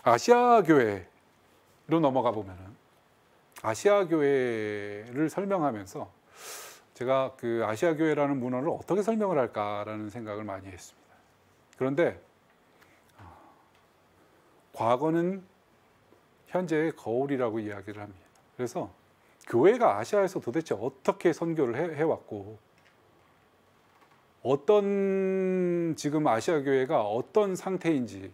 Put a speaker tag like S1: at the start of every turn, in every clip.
S1: 아시아 교회로 넘어가 보면은 아시아 교회를 설명하면서 제가 그 아시아 교회라는 문화를 어떻게 설명을 할까라는 생각을 많이 했습니다. 그런데 과거는 현재의 거울이라고 이야기를 합니다. 그래서 교회가 아시아에서 도대체 어떻게 선교를 해왔고 어떤 지금 아시아 교회가 어떤 상태인지를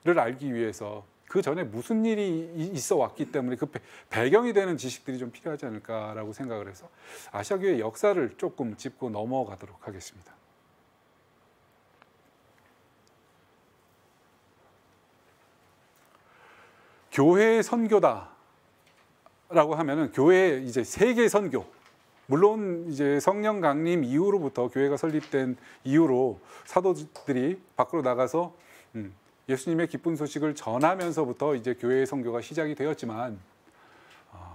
S1: 알기 위해서 그 전에 무슨 일이 있어 왔기 때문에 그 배경이 되는 지식들이 좀 필요하지 않을까라고 생각을 해서 아시아 교회의 역사를 조금 짚고 넘어가도록 하겠습니다. 교회의 선교다라고 하면은 교회의 이제 세계 선교, 물론 이제 성령 강림 이후로부터 교회가 설립된 이후로 사도들이 밖으로 나가서 예수님의 기쁜 소식을 전하면서부터 이제 교회의 선교가 시작이 되었지만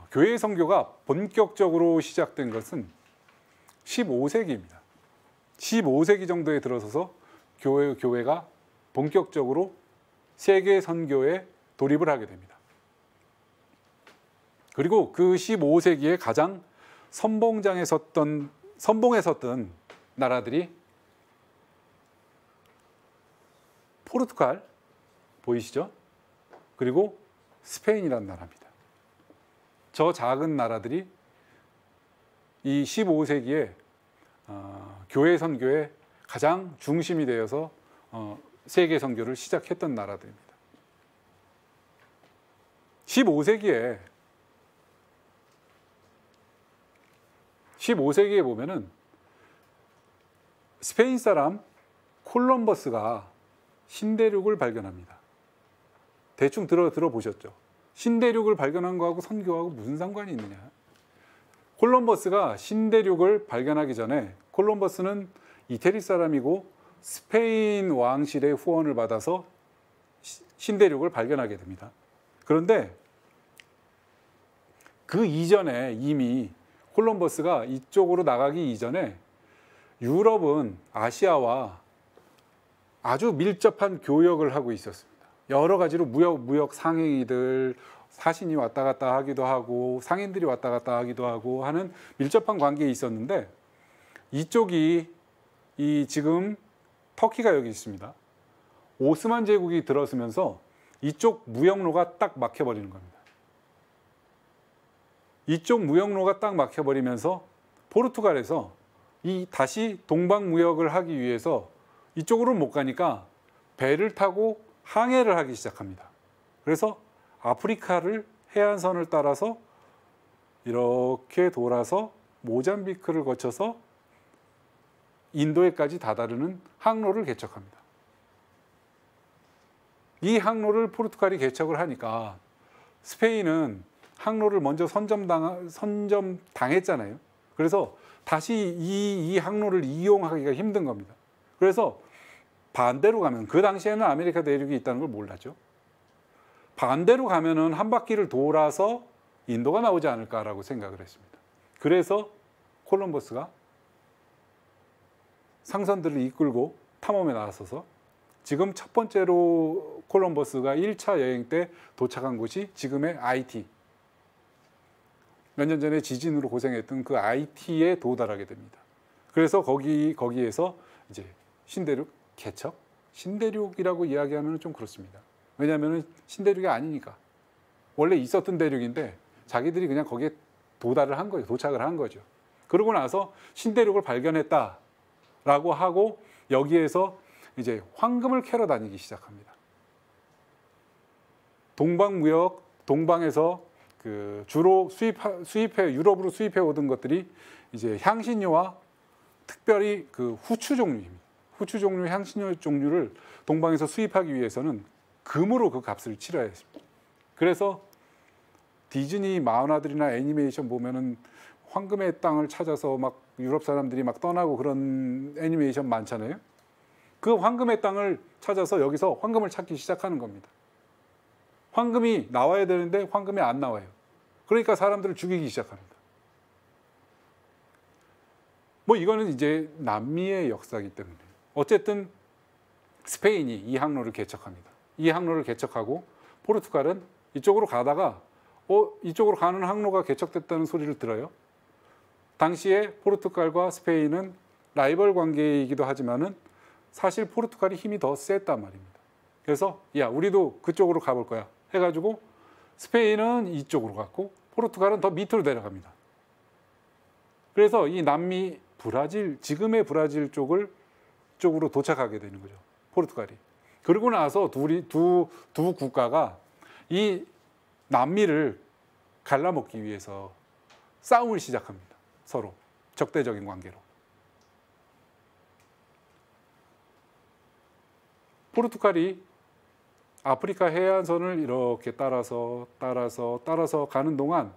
S1: 교회의 선교가 본격적으로 시작된 것은 15세기입니다. 15세기 정도에 들어서서 교회가 본격적으로 세계 선교에 돌입을 하게 됩니다. 그리고 그 15세기에 가장 선봉에 섰던 나라들이 포르투갈 보이시죠? 그리고 스페인이라는 나라입니다. 저 작은 나라들이 이 15세기에 교회 선교의 가장 중심이 되어서 세계 선교를 시작했던 나라들입니다. 15세기에 보면은 스페인 사람 콜럼버스가 신대륙을 발견합니다. 대충 들어보셨죠? 신대륙을 발견한 거하고 선교하고 무슨 상관이 있느냐? 콜럼버스가 신대륙을 발견하기 전에 콜럼버스는 이태리 사람이고 스페인 왕실의 후원을 받아서 신대륙을 발견하게 됩니다. 그런데 그 이전에 이미 콜럼버스가 이쪽으로 나가기 이전에 유럽은 아시아와 아주 밀접한 교역을 하고 있었습니다. 여러 가지로 무역 상행이들, 사신이 왔다 갔다 하기도 하고 상인들이 왔다 갔다 하기도 하고 하는 밀접한 관계에 있었는데 이쪽이 지금 터키가 여기 있습니다. 오스만 제국이 들어서면서 이쪽 무역로가 딱 막혀버리는 겁니다. 이쪽 무역로가 딱 막혀버리면서 포르투갈에서 다시 동방 무역을 하기 위해서 이쪽으로 못 가니까 배를 타고 항해를 하기 시작합니다. 그래서 아프리카를 해안선을 따라서 이렇게 돌아서 모잠비크를 거쳐서 인도에까지 다다르는 항로를 개척합니다. 이 항로를 포르투갈이 개척을 하니까 스페인은 항로를 먼저 선점당했잖아요. 그래서 다시 이 항로를 이용하기가 힘든 겁니다. 그래서 반대로 가면, 그 당시에는 아메리카 대륙이 있다는 걸 몰랐죠. 반대로 가면은 한 바퀴를 돌아서 인도가 나오지 않을까라고 생각을 했습니다. 그래서 콜럼버스가 상선들을 이끌고 탐험에 나서서 지금 첫 번째로 콜럼버스가 1차 여행 때 도착한 곳이 지금의 아이티, 몇 년 전에 지진으로 고생했던 그 아이티에 도달하게 됩니다. 그래서 거기에서 이제 신대륙 개척, 신대륙이라고 이야기하면 좀 그렇습니다. 왜냐하면 신대륙이 아니니까. 원래 있었던 대륙인데 자기들이 그냥 거기에 도달을 한 거죠. 도착을 한 거죠. 그러고 나서 신대륙을 발견했다라고 하고 여기에서 이제 황금을 캐러 다니기 시작합니다. 동방무역, 동방에서 그 주로 유럽으로 수입해 오던 것들이 이제 향신료와 특별히 그 후추 종류입니다. 후추 종류, 향신료 종류를 동방에서 수입하기 위해서는 금으로 그 값을 치러야 했습니다. 그래서 디즈니 만화들이나 애니메이션 보면은 황금의 땅을 찾아서 막 유럽 사람들이 막 떠나고 그런 애니메이션 많잖아요. 그 황금의 땅을 찾아서 여기서 황금을 찾기 시작하는 겁니다. 황금이 나와야 되는데 황금이 안 나와요. 그러니까 사람들을 죽이기 시작합니다. 뭐 이거는 이제 남미의 역사이기 때문에 어쨌든 스페인이 이 항로를 개척합니다. 이 항로를 개척하고 포르투갈은 이쪽으로 가다가 이쪽으로 가는 항로가 개척됐다는 소리를 들어요. 당시에 포르투갈과 스페인은 라이벌 관계이기도 하지만은 사실 포르투갈이 힘이 더 셌단 말입니다. 그래서 야, 우리도 그쪽으로 가볼 거야 해가지고 스페인은 이쪽으로 갔고 포르투갈은 더 밑으로 내려갑니다. 그래서 이 남미 브라질, 지금의 브라질 쪽으로 도착하게 되는 거죠. 포르투갈이. 그러고 나서 두 국가가 이 남미를 갈라먹기 위해서 싸움을 시작합니다. 서로 적대적인 관계로. 포르투갈이 아프리카 해안선을 이렇게 따라서 가는 동안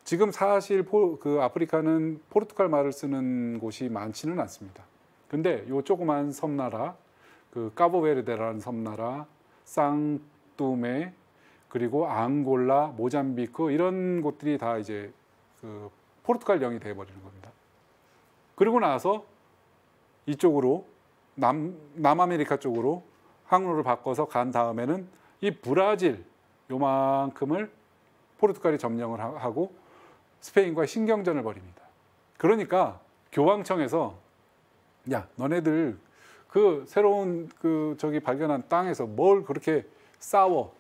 S1: 지금 사실 그 아프리카는 포르투갈 말을 쓰는 곳이 많지는 않습니다. 근데 요 조그만 섬나라, 그 까보베르데라는 섬나라, 쌍뚜메, 그리고 앙골라, 모잠비크 이런 곳들이 다 이제 그 포르투갈령이 돼버리는 겁니다. 그리고 나서 이쪽으로 남아메리카 쪽으로 항로를 바꿔서 간 다음에는 이 브라질 요만큼을 포르투갈이 점령을 하고 스페인과 신경전을 벌입니다. 그러니까 교황청에서 야, 너네들 그 새로운 그 저기 발견한 땅에서 뭘 그렇게 싸우지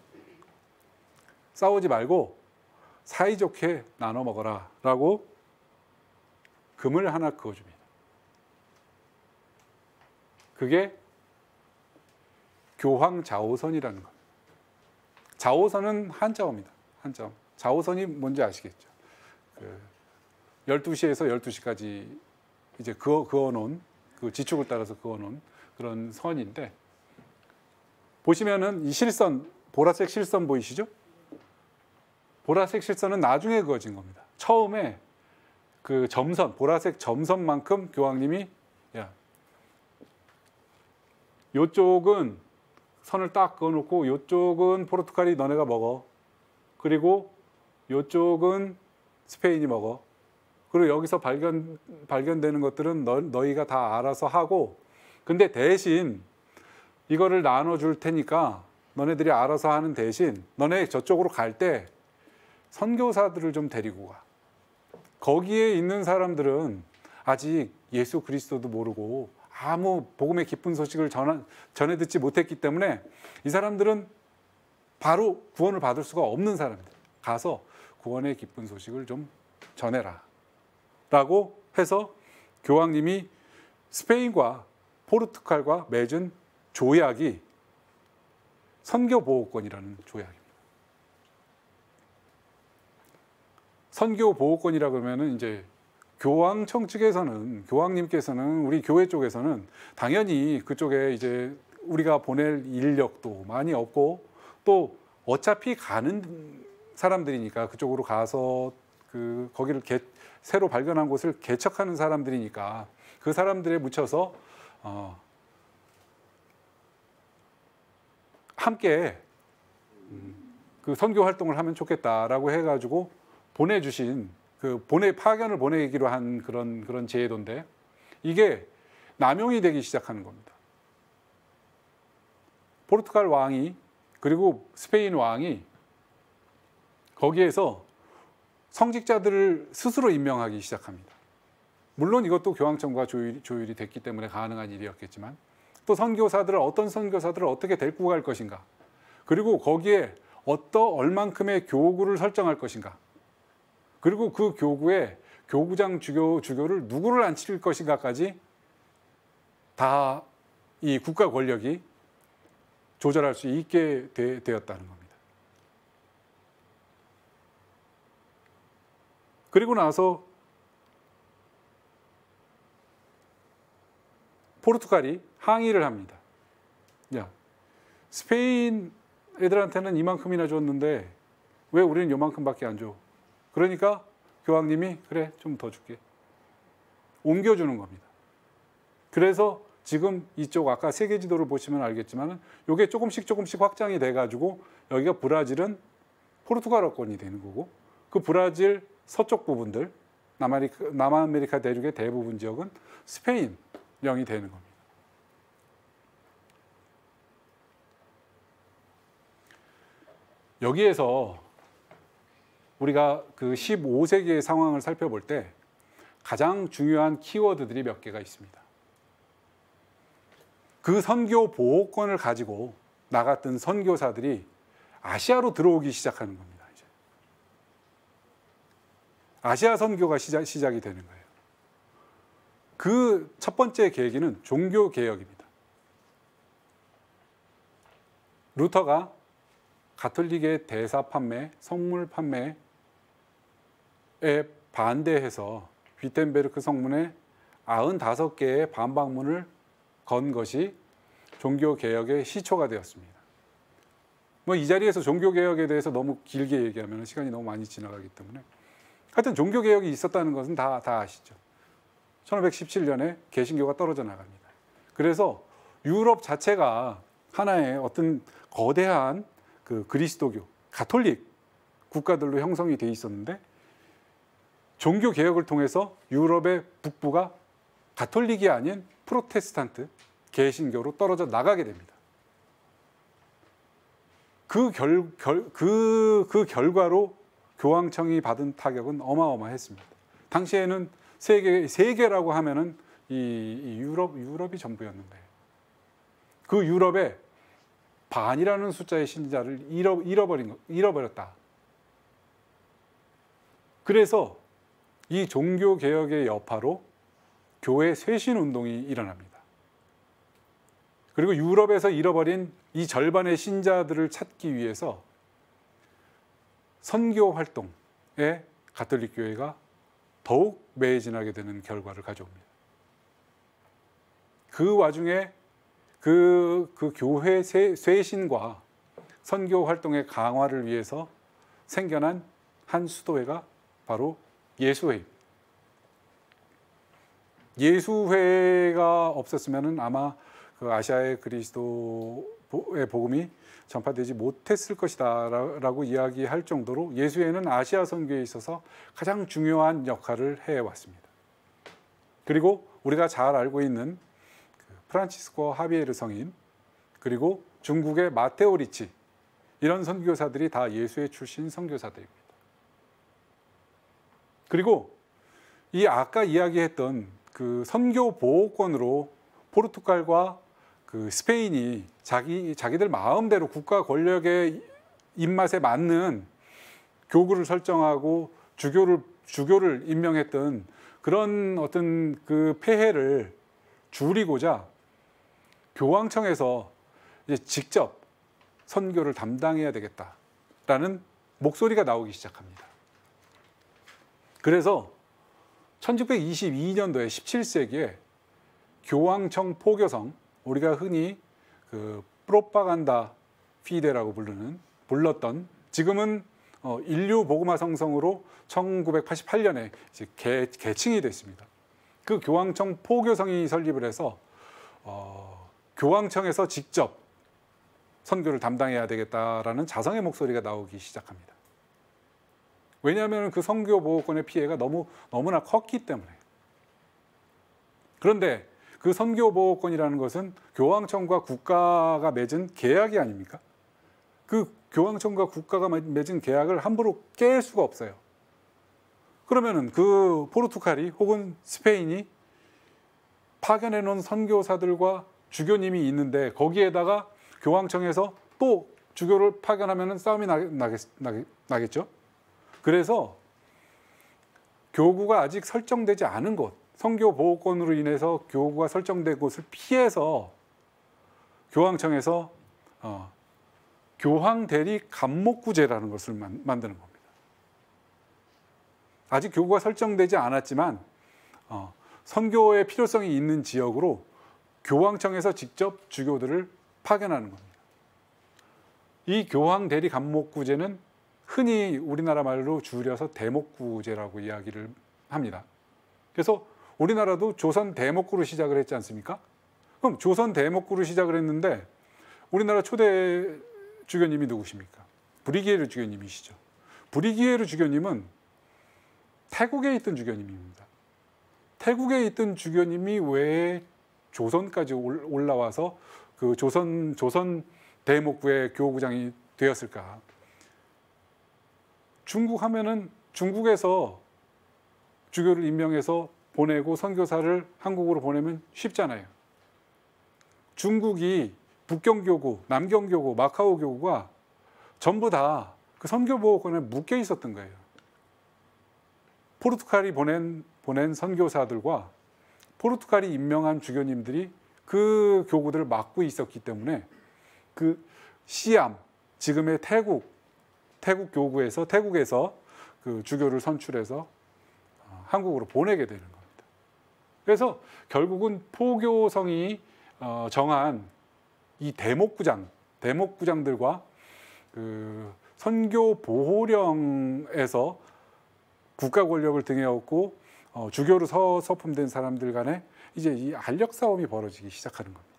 S1: 말고 사이좋게 나눠 먹어라 라고 금을 하나 그어줍니다. 그게 교황자오선이라는 겁니다. 자오선은 한자어입니다. 한자어. 자오선이 뭔지 아시겠죠? 12시에서 12시까지 이제 그어놓은 그 지축을 따라서 그어놓은 그런 선인데, 보시면은 이 실선, 보라색 실선 보이시죠? 보라색 실선은 나중에 그어진 겁니다. 처음에 그 점선, 보라색 점선만큼 교황님이 야, 요쪽은 선을 딱 그어놓고 요쪽은 포르투갈이 너네가 먹어. 그리고 요쪽은 스페인이 먹어. 그리고 여기서 발견되는 것들은 너희가 다 알아서 하고, 근데 대신 이거를 나눠줄 테니까 너네들이 알아서 하는 대신 너네 저쪽으로 갈 때 선교사들을 좀 데리고 가. 거기에 있는 사람들은 아직 예수 그리스도도 모르고 아무 복음의 기쁜 소식을 전해 듣지 못했기 때문에 이 사람들은 바로 구원을 받을 수가 없는 사람들. 가서 구원의 기쁜 소식을 좀 전해라 라고 해서 교황님이 스페인과 포르투갈과 맺은 조약이 선교보호권이라는 조약입니다. 선교보호권이라고 하면은 이제 교황청 측에서는, 교황님께서는, 우리 교회 쪽에서는 당연히 그쪽에 이제 우리가 보낼 인력도 많이 없고 또 어차피 가는 사람들이니까, 그쪽으로 가서 거기를 새로 발견한 곳을 개척하는 사람들이니까 그 사람들에 묻혀서 함께 그 선교 활동을 하면 좋겠다라고 해가지고 보내주신 파견을 보내기로 한 그런 제도인데, 이게 남용이 되기 시작하는 겁니다. 포르투갈 왕이 그리고 스페인 왕이 거기에서 성직자들을 스스로 임명하기 시작합니다. 물론 이것도 교황청과 조율이 됐기 때문에 가능한 일이었겠지만, 또 어떤 선교사들을 어떻게 데리고 갈 것인가, 그리고 거기에 얼만큼의 교구를 설정할 것인가, 그리고 그 교구에 교구장 주교를 누구를 앉힐 것인가까지 다 이 국가 권력이 조절할 수 있게 되었다는 겁니다. 그리고 나서 포르투갈이 항의를 합니다. 야, 스페인 애들한테는 이만큼이나 줬는데 왜 우리는 요만큼밖에 안 줘? 그러니까 교황님이 그래, 좀 더 줄게. 옮겨주는 겁니다. 그래서 지금 이쪽 아까 세계 지도를 보시면 알겠지만 이게 조금씩 확장이 돼가지고 여기가 브라질은 포르투갈어권이 되는 거고, 그 브라질 서쪽 부분들, 남아메리카 대륙의 대부분 지역은 스페인령이 되는 겁니다. 여기에서 우리가 그 15세기의 상황을 살펴볼 때 가장 중요한 키워드들이 몇 개가 있습니다. 그 선교 보호권을 가지고 나갔던 선교사들이 아시아로 들어오기 시작하는 겁니다. 이제. 아시아 선교가 시작이 되는 거예요. 그 첫 번째 계기는 종교 개혁입니다. 루터가 가톨릭의 대사 판매, 성물 판매에 반대해서 위텐베르크 성문에 95개의 반박문을 건 것이 종교개혁의 시초가 되었습니다. 뭐 이 자리에서 종교개혁에 대해서 너무 길게 얘기하면 시간이 너무 많이 지나가기 때문에 하여튼 종교개혁이 있었다는 것은 다 아시죠. 1517년에 개신교가 떨어져 나갑니다. 그래서 유럽 자체가 하나의 어떤 거대한 그 그리스도교, 가톨릭 국가들로 형성이 돼 있었는데 종교 개혁을 통해서 유럽의 북부가 가톨릭이 아닌 프로테스탄트, 개신교로 떨어져 나가게 됩니다. 그 결과로 교황청이 받은 타격은 어마어마했습니다. 당시에는 세계라고 하면은 이 유럽이 전부였는데 그 유럽의 반이라는 숫자의 신자를 잃어버렸다. 그래서 이 종교 개혁의 여파로 교회 쇄신 운동이 일어납니다. 그리고 유럽에서 잃어버린 이 절반의 신자들을 찾기 위해서 선교 활동에 가톨릭 교회가 더욱 매진하게 되는 결과를 가져옵니다. 그 와중에 그 교회 쇄신과 선교 활동의 강화를 위해서 생겨난 한 수도회가 바로 예수회입니다. 예수회가 없었으면 아마 그 아시아의 그리스도의 복음이 전파되지 못했을 것이다 라고 이야기할 정도로 예수회는 아시아 선교에 있어서 가장 중요한 역할을 해왔습니다. 그리고 우리가 잘 알고 있는 프란치스코 하비에르 성인, 그리고 중국의 마테오 리치, 이런 선교사들이 다 예수회 출신 선교사들입니다. 그리고 이 아까 이야기했던 그 선교 보호권으로 포르투갈과 그 스페인이 자기들 마음대로 국가 권력의 입맛에 맞는 교구를 설정하고 주교를 임명했던 그런 어떤 그 폐해를 줄이고자 교황청에서 이제 직접 선교를 담당해야 되겠다라는 목소리가 나오기 시작합니다. 그래서 1622년도에 17세기에 교황청 포교성, 우리가 흔히 그 프로파간다 피데라고 불렀던, 지금은 인류 복음화 성성으로 1988년에 이제 개칭이 됐습니다. 그 교황청 포교성이 설립을 해서 교황청에서 직접 선교를 담당해야 되겠다라는 자성의 목소리가 나오기 시작합니다. 왜냐하면 그 선교 보호권의 피해가 너무나 컸기 때문에. 그런데 그 선교 보호권이라는 것은 교황청과 국가가 맺은 계약이 아닙니까? 그 교황청과 국가가 맺은 계약을 함부로 깰 수가 없어요. 그러면은 그 포르투갈이 혹은 스페인이 파견해 놓은 선교사들과 주교님이 있는데 거기에다가 교황청에서 또 주교를 파견하면 싸움이 나겠죠. 그래서 교구가 아직 설정되지 않은 곳, 선교 보호권으로 인해서 교구가 설정된 곳을 피해서 교황청에서 교황 대리 감목구제라는 것을 만드는 겁니다. 아직 교구가 설정되지 않았지만 선교의 필요성이 있는 지역으로 교황청에서 직접 주교들을 파견하는 겁니다. 이 교황 대리 감목구제는 흔히 우리나라 말로 줄여서 대목구제라고 이야기를 합니다. 그래서 우리나라도 조선 대목구로 시작을 했지 않습니까? 그럼 조선 대목구로 시작을 했는데 우리나라 초대 주교님이 누구십니까? 브리기에르 주교님이시죠. 브리기에르 주교님은 태국에 있던 주교님입니다. 태국에 있던 주교님이 왜 조선까지 올라와서 그 조선 대목구의 교구장이 되었을까? 중국 하면은 중국에서 주교를 임명해서 보내고 선교사를 한국으로 보내면 쉽잖아요. 중국이 북경교구, 남경교구, 마카오교구가 전부 다 그 선교보호권에 묶여 있었던 거예요. 포르투갈이 보낸 선교사들과 포르투갈이 임명한 주교님들이 그 교구들을 맡고 있었기 때문에 그 시암, 지금의 태국에서 그 주교를 선출해서 한국으로 보내게 되는 겁니다. 그래서 결국은 포교성이 정한 이 대목구장들과 그 선교 보호령에서 국가 권력을 등에 업고 주교로 서품된 사람들 간에 이제 이 알력 싸움이 벌어지기 시작하는 겁니다.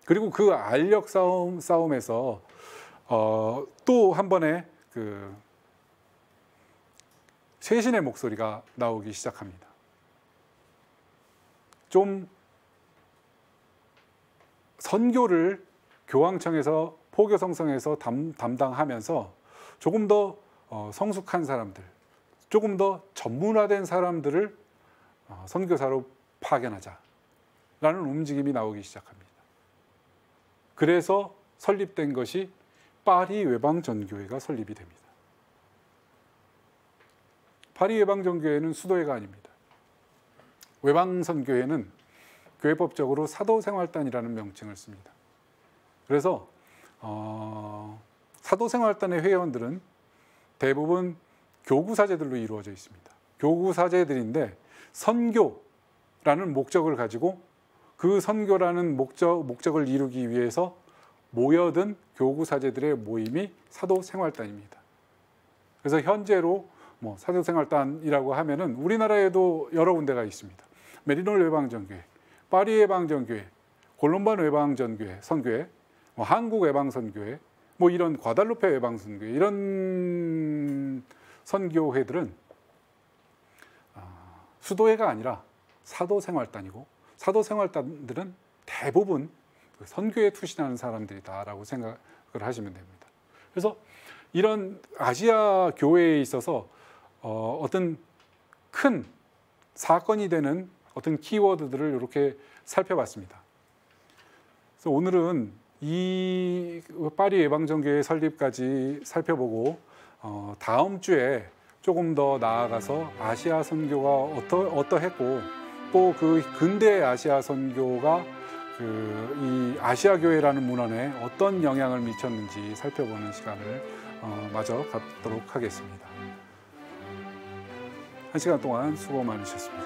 S1: 그리고 그 알력 싸움에서 또 한 번의 그 쇄신의 목소리가 나오기 시작합니다. 좀 선교를 교황청에서 포교 성성에서 담당하면서 조금 더 성숙한 사람들, 조금 더 전문화된 사람들을 선교사로 파견하자라는 움직임이 나오기 시작합니다. 그래서 설립된 것이 파리 외방전교회가 설립이 됩니다. 파리 외방전교회는 수도회가 아닙니다. 외방선교회는 교회법적으로 사도생활단이라는 명칭을 씁니다. 그래서 사도생활단의 회원들은 대부분 교구사제들로 이루어져 있습니다. 교구사제들인데 선교라는 목적을 가지고 그 선교라는 목적을 이루기 위해서 모여든 교구사제들의 모임이 사도생활단입니다. 그래서 현재로 사도생활단이라고 하면은 우리나라에도 여러 군데가 있습니다. 메리놀 외방전교회, 파리 외방전교회, 골롬반 외방전교회, 선교회, 한국 외방선교회, 이런 과달루페 외방선교회, 이런 선교회들은 수도회가 아니라 사도생활단이고, 사도생활단들은 대부분 선교에 투신하는 사람들이다라고 생각을 하시면 됩니다. 그래서 이런 아시아 교회에 있어서 어떤 큰 사건이 되는 어떤 키워드들을 이렇게 살펴봤습니다. 그래서 오늘은 이 파리 예방전교회 설립까지 살펴보고 다음 주에 조금 더 나아가서 아시아 선교가 어떠했고 또 그 근대 아시아 선교가 이 아시아 교회라는 문헌에 어떤 영향을 미쳤는지 살펴보는 시간을 마저 갖도록 하겠습니다. 한 시간 동안 수고 많으셨습니다.